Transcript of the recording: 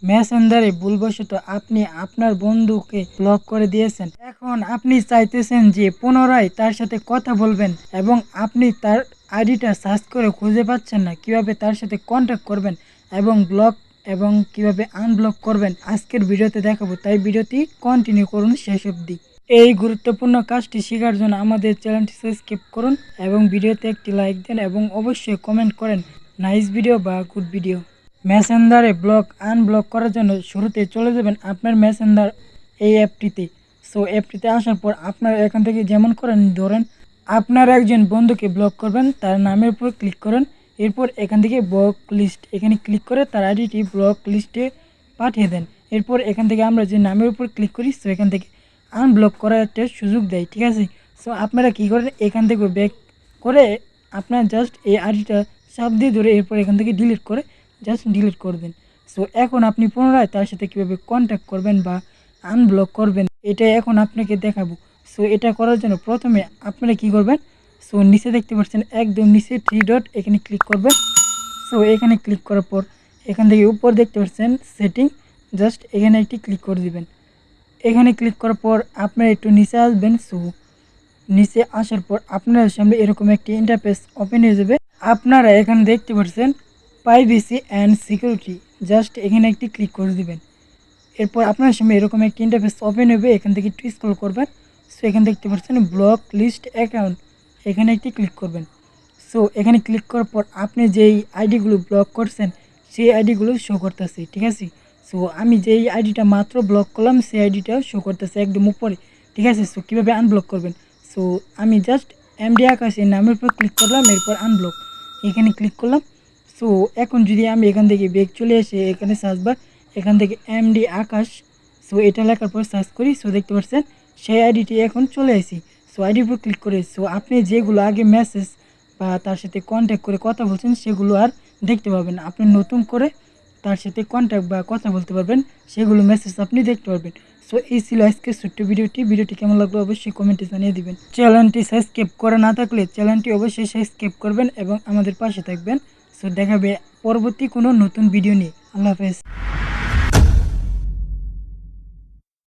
মেসেঞ্জারে ভুলবশত আপনি আপনার বন্ধুকে ব্লক করে দিয়েছেন। এখন আপনি চাইতেছেন যে পুনরায় তার সাথে কথা বলবেন এবং আপনি তার আইডিটা সার্চ করে খুঁজে পাচ্ছেন না, কিভাবে তার সাথে কন্ট্যাক্ট করবেন এবং ব্লক এবং কিভাবে আনব্লক করবেন আজকের ভিডিওতে দেখাবো, তাই ভিডিওটি কন্টিনিউ করুন শেষ অবধি। এই গুরুত্বপূর্ণ কাজটি শেখার জন্য আমাদের চ্যানেলটি সাবস্ক্রাইব করুন এবং ভিডিওতে একটি লাইক দেন এবং অবশ্যই কমেন্ট করেন নাইস ভিডিও বা গুড ভিডিও। মেসেঞ্জারে ব্লক আনব্লক করার জন্য শুরুতে চলে যাবেন আপনার মেসেঞ্জার এই অ্যাপটিতে। সো অ্যাপটিতে আসার পর আপনারা এখান থেকে যেমন করেন, ধরেন আপনার একজন বন্ধুকে ব্লক করবেন, তার নামের উপর ক্লিক করেন, এরপর এখান থেকে ব্লক লিস্ট এখানে ক্লিক করে তার আইডিটি ব্লক লিস্টে পাঠিয়ে দেন। এরপর এখান থেকে আমরা যে নামের উপর ক্লিক করি, সো এখান থেকে আনব্লক করার একটা সুযোগ দেয়, ঠিক আছে। সো আপনারা কী করেন, এখান থেকে ব্যাক করে আপনার জাস্ট এই আইডিটা চাপ দিয়ে ধরে এরপর এখান থেকে ডিলিট করে জাস্ট ডিলিট করে দেন। সো এখন আপনি পুনরায় তার সাথে কীভাবে কন্ট্যাক্ট করবেন বা আনব্লক করবেন এটা এখন আপনাকে দেখাবো। সো এটা করার জন্য প্রথমে আপনারা কী করবেন, সো নিচে দেখতে পাচ্ছেন একদম নিচে 3 ডট এখানে ক্লিক করবেন। সো এখানে ক্লিক করার পর এখান থেকে উপর দেখতে পাচ্ছেন সেটিং, জাস্ট এখানে একটি ক্লিক করে দিবেন। এখানে ক্লিক করার পর আপনারা একটু নিচে আসবেন। সো নিচে আসার পর আপনার সামনে এরকম একটি ইন্টারফেস ওপেন হয়ে যাবে। আপনারা এখানে দেখতে পাচ্ছেন প্রাইভেসি অ্যান্ড সিকিউরিটি, জাস্ট এখানে একটি ক্লিক করে দিবেন। এরপর আপনার সামনে এরকম একটি ইন্টারফেস ওপেন হবে, এখান থেকে একটু স্ক্রল করবেন। সো এখানে দেখতে পাচ্ছেন ব্লক লিস্ট অ্যাকাউন্ট, এখানে একটি ক্লিক করবেন। সো এখানে ক্লিক করার পর আপনি যেই আইডিগুলো ব্লক করছেন সেই আইডিগুলো শো করতেছে, ঠিক আছে। সো আমি যেই আইডিটা মাত্র ব্লক করলাম সেই আইডিটাও শো করতেছে একদম উপরে, ঠিক আছে। সো কীভাবে আনব্লক করবেন, সো আমি জাস্ট এমডি আকাশ এই নামের উপর ক্লিক করলাম, এরপর আনব্লক এখানে ক্লিক করলাম। সো এখন যদি আমি এখান থেকে ব্যাক চলে এসে এখানে সার্চ বার এখান থেকে এমডি আকাশ, সো এটা লেখার পর সার্চ করি, সো দেখতে পাচ্ছেন সেই আইডিটি এখন চলে আসি। সো আইডির উপর ক্লিক করে সো আপনি যেগুলো আগে মেসেজ বা তার সাথে কন্ট্যাক্ট করে কথা বলছেন সেগুলো আর দেখতে পাবেন না। আপনি নতুন করে তার সাথে কন্ট্যাক্ট বা কথা বলতে পারবেন, সেগুলো মেসেজ আপনি দেখতে পারবেন। সো এই ছিল আজকের ছোট্ট ভিডিওটি কেমন লাগলো অবশ্যই কমেন্টে জানিয়ে দিবেন। চ্যানেলটি সাবস্ক্রাইব করা না থাকলে চ্যানেলটি অবশ্যই সাবস্ক্রাইব করবেন এবং আমাদের পাশে থাকবেন। সো দেখাবে পরবর্তী কোনো নতুন ভিডিও নিয়ে। আল্লাহ হাফেজ।